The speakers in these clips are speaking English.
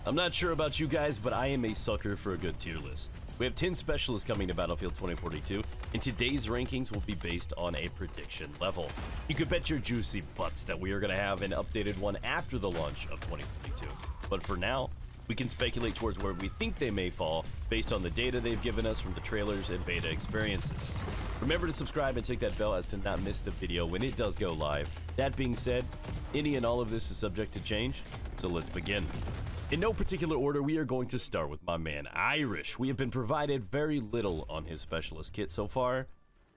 I'm not sure about you guys, but I am a sucker for a good tier list. We have 10 specialists coming to Battlefield 2042, and today's rankings will be based on a prediction level. You could bet your juicy butts that we are going to have an updated one after the launch of 2042. But for now, we can speculate towards where we think they may fall based on the data they've given us from the trailers and beta experiences. Remember to subscribe and click that bell as to not miss the video when it does go live. That being said, any and all of this is subject to change, so let's begin. In no particular order, we are going to start with my man Irish. We have been provided very little on his specialist kit so far,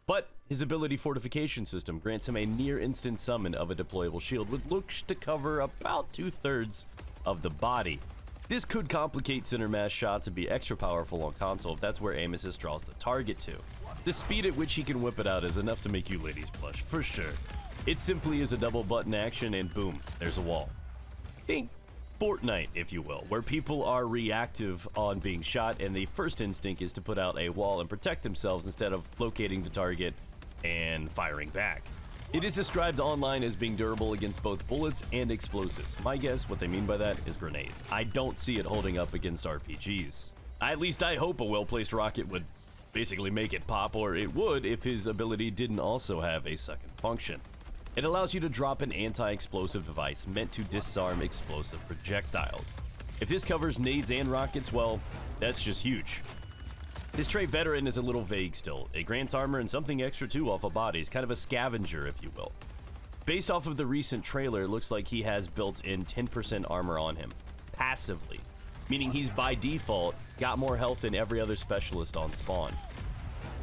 but his ability fortification system grants him a near instant summon of a deployable shield, which looks to cover about 2/3 of the body. This could complicate center mass shots and be extra powerful on console if that's where aim assist draws the target to. The speed at which he can whip it out is enough to make you ladies blush, for sure. It simply is a double button action and boom, there's a wall. Think Fortnite, if you will, where people are reactive on being shot and the first instinct is to put out a wall and protect themselves instead of locating the target and firing back. It is described online as being durable against both bullets and explosives. My guess, what they mean by that is grenades. I don't see it holding up against RPGs. At least I hope a well-placed rocket would basically make it pop, or it would if his ability didn't also have a second function. It allows you to drop an anti-explosive device meant to disarm explosive projectiles. If this covers nades and rockets, well, that's just huge. His trait Veteran is a little vague still. It grants armor and something extra too off of bodies, kind of a scavenger if you will. Based off of the recent trailer, it looks like he has built-in 10% armor on him, passively, meaning he's by default got more health than every other specialist on spawn.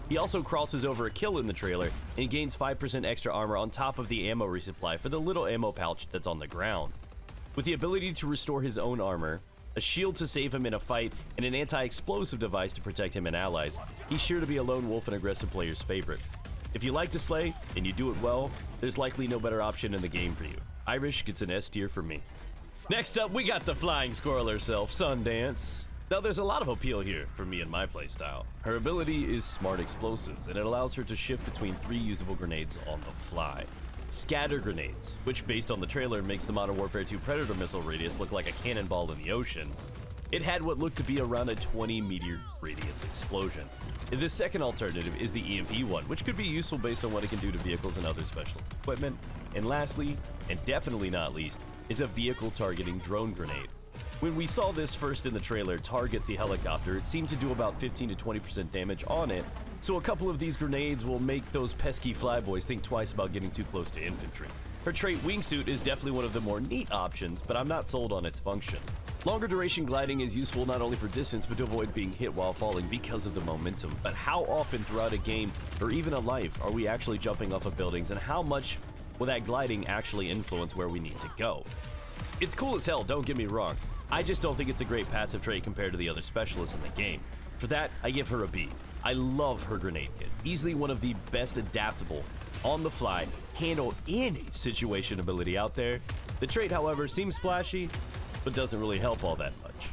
He also crosses over a kill in the trailer and gains 5% extra armor on top of the ammo resupply for the little ammo pouch that's on the ground. With the ability to restore his own armor, a shield to save him in a fight, and an anti-explosive device to protect him and allies, he's sure to be a lone wolf and aggressive player's favorite. If you like to slay, and you do it well, there's likely no better option in the game for you. Irish gets an S tier from me. Next up, we got the flying squirrel herself, Sundance. Now, there's a lot of appeal here for me and my playstyle. Her ability is Smart Explosives, and it allows her to shift between 3 usable grenades on the fly. Scatter grenades, which based on the trailer makes the Modern Warfare 2 Predator missile radius look like a cannonball in the ocean. It had what looked to be around a 20 meter radius explosion. The second alternative is the EMP one, which could be useful based on what it can do to vehicles and other specialist equipment. And lastly, and definitely not least, is a vehicle targeting drone grenade. When we saw this first in the trailer target the helicopter, it seemed to do about 15 to 20% damage on it, so a couple of these grenades will make those pesky flyboys think twice about getting too close to infantry. Her trait Wingsuit is definitely one of the more neat options, but I'm not sold on its function. Longer duration gliding is useful not only for distance, but to avoid being hit while falling because of the momentum. But how often throughout a game, or even a life, are we actually jumping off of buildings, and how much will that gliding actually influence where we need to go? It's cool as hell, don't get me wrong. I just don't think it's a great passive trait compared to the other specialists in the game. For that, I give her a B. I love her grenade kit. Easily one of the best adaptable, on the fly, handle any situation ability out there. The trait, however, seems flashy, but doesn't really help all that much.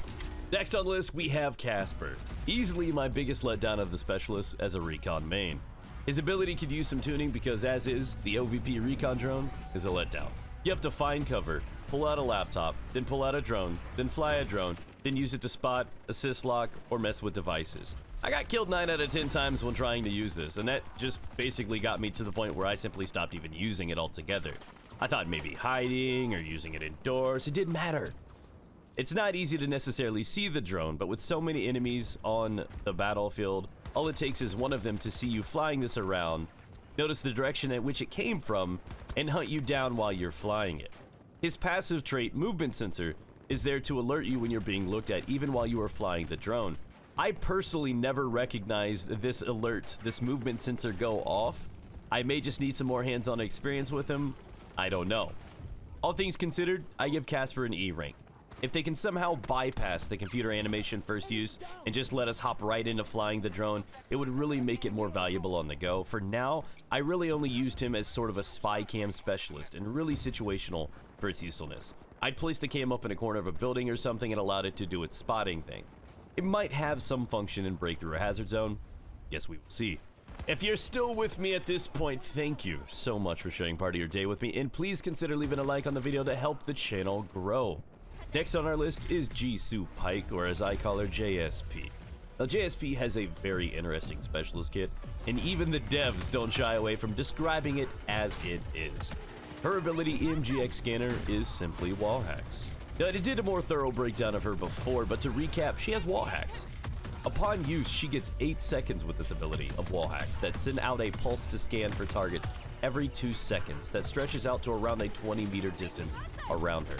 Next on the list, we have Casper. Easily my biggest letdown of the specialists as a recon main. His ability could use some tuning because as is, the OVP recon drone is a letdown. You have to find cover, pull out a laptop, then pull out a drone, then fly a drone, then use it to spot, assist lock, or mess with devices. I got killed 9 out of 10 times when trying to use this, and that just basically got me to the point where I simply stopped even using it altogether. I thought maybe hiding or using it indoors, it didn't matter. It's not easy to necessarily see the drone, but with so many enemies on the battlefield, all it takes is one of them to see you flying this around, notice the direction at which it came from, and hunt you down while you're flying it. His passive trait, Movement Sensor, is there to alert you when you're being looked at even while you are flying the drone. I personally never recognized this alert, this movement sensor go off. I may just need some more hands-on experience with him. I don't know. All things considered, I give Casper an E rank. If they can somehow bypass the computer animation first use and just let us hop right into flying the drone, it would really make it more valuable on the go. For now, I really only used him as sort of a spy cam specialist and really situational for its usefulness. I'd place the cam up in a corner of a building or something and allowed it to do its spotting thing. It might have some function in Breakthrough a Hazard Zone. Guess we will see. If you're still with me at this point, thank you so much for sharing part of your day with me, and please consider leaving a like on the video to help the channel grow. Next on our list is Jisoo Paik, or as I call her, JSP. Now, JSP has a very interesting specialist kit, and even the devs don't shy away from describing it as it is. Her ability, EMGX Scanner, is simply wall hacks. Now, I did a more thorough breakdown of her before, but to recap, she has wall hacks. Upon use, she gets 8 seconds with this ability of wall hacks that send out a pulse to scan for targets every 2 seconds that stretches out to around a 20-meter distance around her.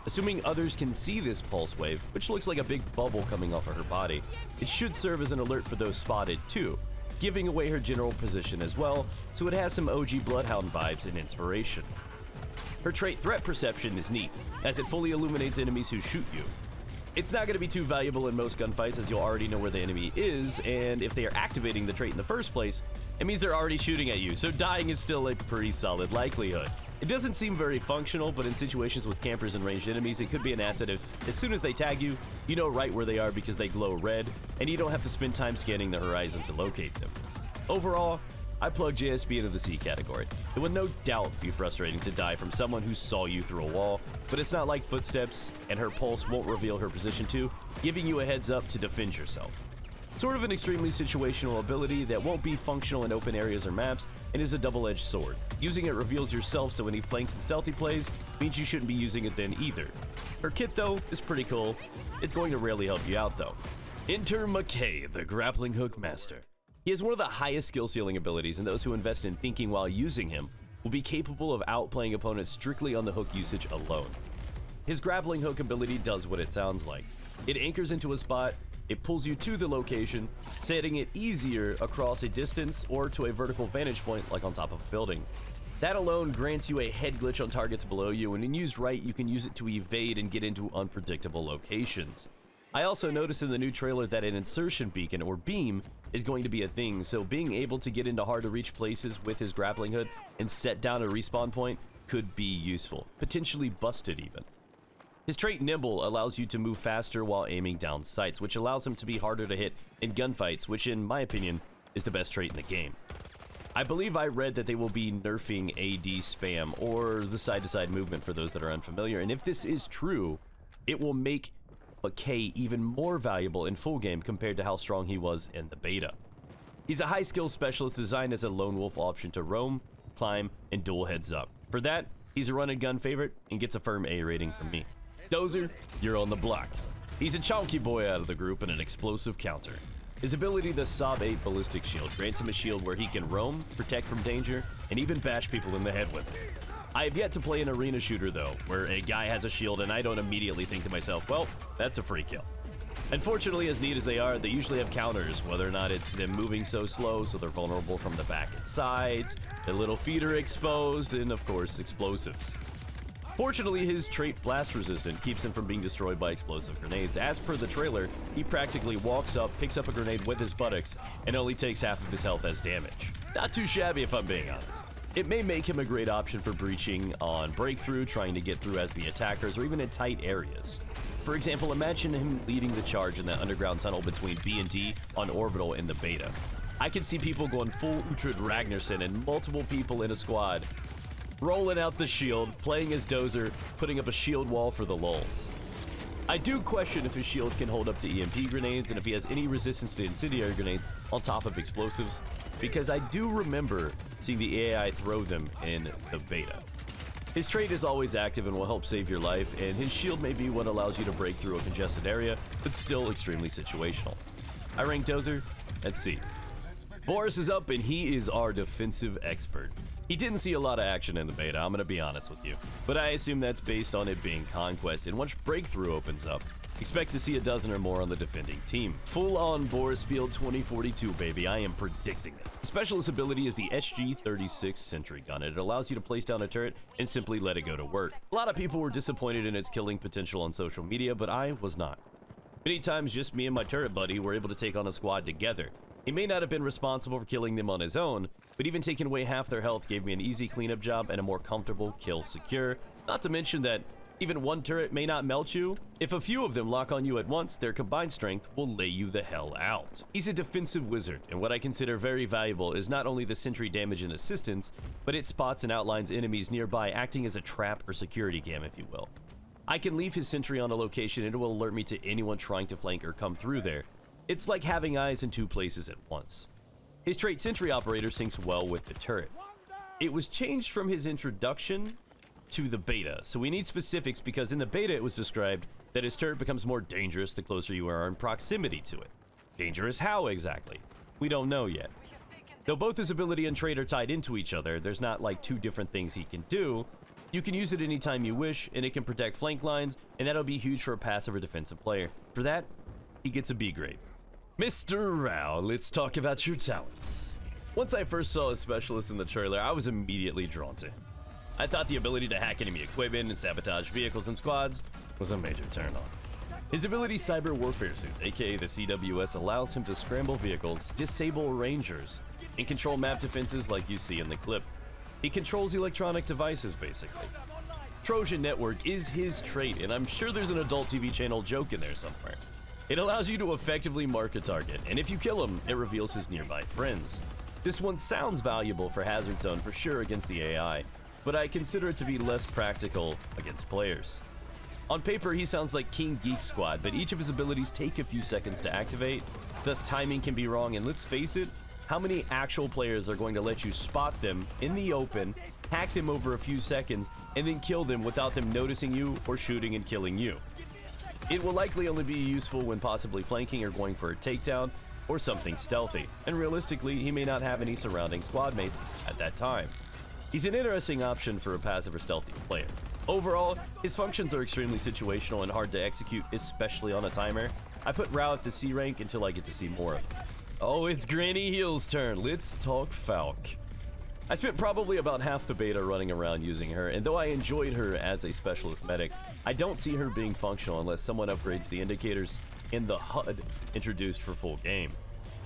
Assuming others can see this pulse wave, which looks like a big bubble coming off of her body, it should serve as an alert for those spotted too, giving away her general position as well, so it has some OG Bloodhound vibes and inspiration. Her trait Threat Perception is neat, as it fully illuminates enemies who shoot you. It's not going to be too valuable in most gunfights, as you'll already know where the enemy is, and if they are activating the trait in the first place, it means they're already shooting at you, so dying is still a pretty solid likelihood. It doesn't seem very functional, but in situations with campers and ranged enemies, it could be an asset if, as soon as they tag you, you know right where they are because they glow red, and you don't have to spend time scanning the horizon to locate them. Overall, I plug JSP into the C category. It would no doubt be frustrating to die from someone who saw you through a wall, but it's not like footsteps, and her pulse won't reveal her position too, giving you a heads up to defend yourself. Sort of an extremely situational ability that won't be functional in open areas or maps, and is a double-edged sword. Using it reveals yourself, so any flanks and stealthy plays means you shouldn't be using it then either. Her kit though is pretty cool. It's going to rarely help you out though. Enter Mckay, the grappling hook master. He has one of the highest skill ceiling abilities, and those who invest in thinking while using him will be capable of outplaying opponents strictly on the hook usage alone. His grappling hook ability does what it sounds like. It anchors into a spot, it pulls you to the location, setting it easier across a distance or to a vertical vantage point like on top of a building. That alone grants you a head glitch on targets below you, and when used right, you can use it to evade and get into unpredictable locations. I also noticed in the new trailer that an insertion beacon, or beam, is going to be a thing, so being able to get into hard to reach places with his grappling hook and set down a respawn point could be useful, potentially busted even. His trait Nimble allows you to move faster while aiming down sights, which allows him to be harder to hit in gunfights, which in my opinion is the best trait in the game. I believe I read that they will be nerfing AD spam, or the side-to-side movement for those that are unfamiliar, and if this is true, it will make Mckay even more valuable in full game compared to how strong he was in the beta. He's a high skill specialist designed as a lone wolf option to roam, climb, and duel heads up. For that, he's a run and gun favorite and gets a firm A rating from me. Dozer, you're on the block. He's a chunky boy out of the group and an explosive counter. His ability, the Sob 8 Ballistic Shield, grants him a shield where he can roam, protect from danger, and even bash people in the head with it. I have yet to play an arena shooter though, where a guy has a shield and I don't immediately think to myself, well, that's a free kill. Unfortunately, as neat as they are, they usually have counters, whether or not it's them moving so slow so they're vulnerable from the back and sides, their little feet are exposed, and of course, explosives. Fortunately, his trait Blast Resistant keeps him from being destroyed by explosive grenades. As per the trailer, he practically walks up, picks up a grenade with his buttocks, and only takes half of his health as damage. Not too shabby if I'm being honest. It may make him a great option for breaching on Breakthrough, trying to get through as the attackers, or even in tight areas. For example, imagine him leading the charge in that underground tunnel between B and D on Orbital in the beta. I can see people going full Uhtred Ragnarsson and multiple people in a squad, rolling out the shield, playing as Dozer, putting up a shield wall for the lulz. I do question if his shield can hold up to EMP grenades and if he has any resistance to incendiary grenades on top of explosives, because I do remember seeing the AI throw them in the beta. His trait is always active and will help save your life, and his shield may be what allows you to break through a congested area, but still extremely situational. I rank Dozer at C. Boris is up and he is our defensive expert. He didn't see a lot of action in the beta, I'm gonna be honest with you, but I assume that's based on it being Conquest, and once Breakthrough opens up, expect to see a dozen or more on the defending team. Full on Boris Field 2042, baby, I am predicting it. The specialist ability is the SG-36 Sentry Gun, and it allows you to place down a turret and simply let it go to work. A lot of people were disappointed in its killing potential on social media, but I was not. Many times just me and my turret buddy were able to take on a squad together. He may not have been responsible for killing them on his own, but even taking away half their health gave me an easy cleanup job and a more comfortable kill secure. Not to mention that even one turret may not melt you. If a few of them lock on you at once, their combined strength will lay you the hell out. He's a defensive wizard, and what I consider very valuable is not only the sentry damage and assistance, but it spots and outlines enemies nearby, acting as a trap or security cam, if you will. I can leave his sentry on a location and it will alert me to anyone trying to flank or come through there. It's like having eyes in two places at once. His trait Sentry Operator syncs well with the turret. It was changed from his introduction to the beta, so we need specifics because in the beta it was described that his turret becomes more dangerous the closer you are in proximity to it. Dangerous how exactly? We don't know yet. Though both his ability and trait are tied into each other, there's not like two different things he can do. You can use it anytime you wish, and it can protect flank lines, and that'll be huge for a passive or defensive player. For that, he gets a B grade. Mr. Rao, let's talk about your talents. Once I first saw a specialist in the trailer, I was immediately drawn to him. I thought the ability to hack enemy equipment and sabotage vehicles and squads was a major turn on. His ability Cyber Warfare Suit, aka the CWS, allows him to scramble vehicles, disable rangers, and control map defenses like you see in the clip. He controls electronic devices, basically. Trojan Network is his trait, and I'm sure there's an adult TV channel joke in there somewhere. It allows you to effectively mark a target, and if you kill him, it reveals his nearby friends. This one sounds valuable for Hazard Zone for sure against the AI, but I consider it to be less practical against players. On paper, he sounds like King Geek Squad, but each of his abilities take a few seconds to activate, thus timing can be wrong, and let's face it, how many actual players are going to let you spot them in the open, hack them over a few seconds, and then kill them without them noticing you or shooting and killing you? It will likely only be useful when possibly flanking or going for a takedown or something stealthy, and realistically, he may not have any surrounding squad mates at that time. He's an interesting option for a passive or stealthy player. Overall, his functions are extremely situational and hard to execute, especially on a timer. I put Rao at the C rank until I get to see more of him. Oh, it's Granny Heel's turn. Let's talk Falk. I spent probably about half the beta running around using her, and though I enjoyed her as a specialist medic, I don't see her being functional unless someone upgrades the indicators in the HUD introduced for full game.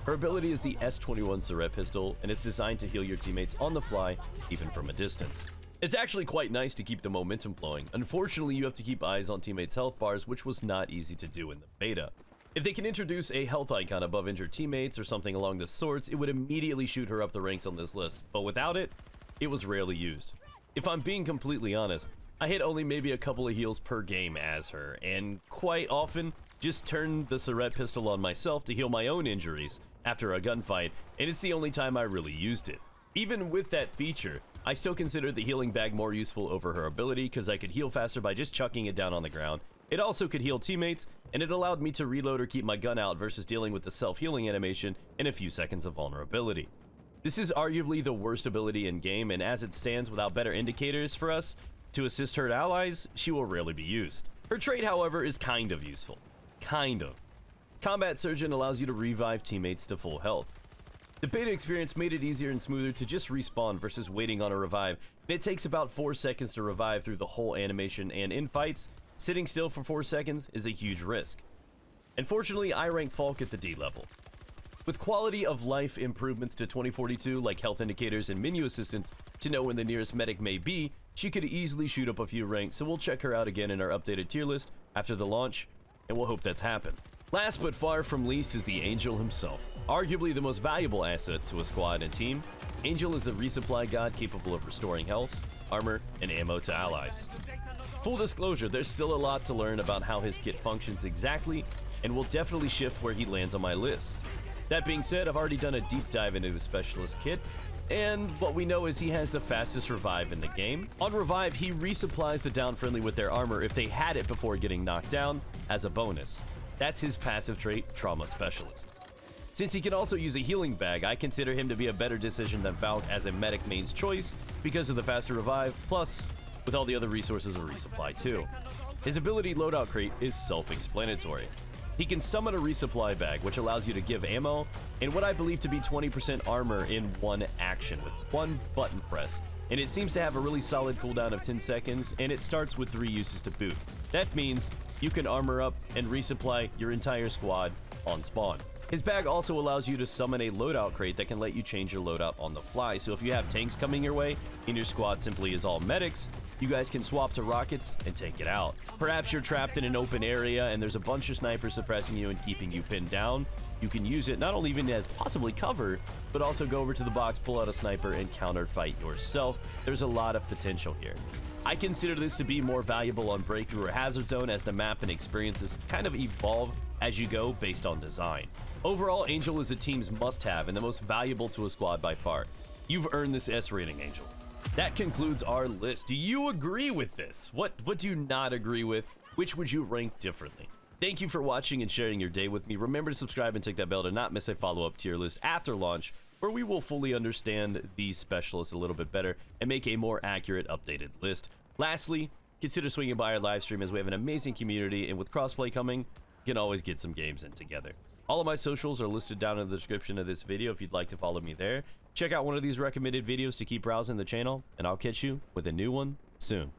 Her ability is the S21 Surret pistol, and it's designed to heal your teammates on the fly, even from a distance. It's actually quite nice to keep the momentum flowing. Unfortunately, you have to keep eyes on teammates' health bars, which was not easy to do in the beta. If they can introduce a health icon above injured teammates or something along the sorts, it would immediately shoot her up the ranks on this list, but without it, it was rarely used. If I'm being completely honest, I hit only maybe a couple of heals per game as her, and quite often just turned the Surret pistol on myself to heal my own injuries after a gunfight, and it's the only time I really used it. Even with that feature, I still considered the healing bag more useful over her ability because I could heal faster by just chucking it down on the ground. It also could heal teammates, and it allowed me to reload or keep my gun out versus dealing with the self-healing animation in a few seconds of vulnerability. This is arguably the worst ability in game, and as it stands without better indicators for us to assist her allies, she will rarely be used. Her trait, however, is kind of useful. Kind of. Combat Surgeon allows you to revive teammates to full health. The beta experience made it easier and smoother to just respawn versus waiting on a revive, and it takes about 4 seconds to revive through the whole animation, and in fights, sitting still for 4 seconds is a huge risk. Unfortunately, I rank Falk at the D level. With quality of life improvements to 2042 like health indicators and menu assistance to know when the nearest medic may be, she could easily shoot up a few ranks, so we'll check her out again in our updated tier list after the launch, and we'll hope that's happened. Last but far from least is the Angel himself. Arguably the most valuable asset to a squad and team, Angel is a resupply god capable of restoring health, armor, and ammo to allies. Full disclosure, there's still a lot to learn about how his kit functions exactly, and will definitely shift where he lands on my list. That being said, I've already done a deep dive into his specialist kit, and what we know is he has the fastest revive in the game. On revive, he resupplies the down friendly with their armor if they had it before getting knocked down, as a bonus. That's his passive trait, Trauma Specialist. Since he can also use a healing bag, I consider him to be a better decision than Falk as a medic main's choice because of the faster revive, plus with all the other resources of resupply too. His ability loadout crate is self-explanatory. He can summon a resupply bag, which allows you to give ammo and what I believe to be 20% armor in one action with one button press, and it seems to have a really solid cooldown of 10 seconds, and it starts with 3 uses to boot. That means you can armor up and resupply your entire squad on spawn. His bag also allows you to summon a loadout crate that can let you change your loadout on the fly. So if you have tanks coming your way and your squad simply is all medics, you guys can swap to rockets and take it out. Perhaps you're trapped in an open area and there's a bunch of snipers suppressing you and keeping you pinned down. You can use it not only even as possibly cover, but also go over to the box, pull out a sniper, and counter fight yourself. There's a lot of potential here. I consider this to be more valuable on Breakthrough or Hazard Zone as the map and experiences kind of evolve as you go based on design. Overall, Angel is a team's must-have and the most valuable to a squad by far. You've earned this S rating, Angel. That concludes our list. Do you agree with this? What do you not agree with? Which would you rank differently? Thank you for watching and sharing your day with me. Remember to subscribe and tick that bell to not miss a follow-up tier list after launch, where we will fully understand these specialists a little bit better and make a more accurate, updated list. Lastly, consider swinging by our live stream as we have an amazing community, and with crossplay coming, you can always get some games in together. All of my socials are listed down in the description of this video if you'd like to follow me there. Check out one of these recommended videos to keep browsing the channel, and I'll catch you with a new one soon.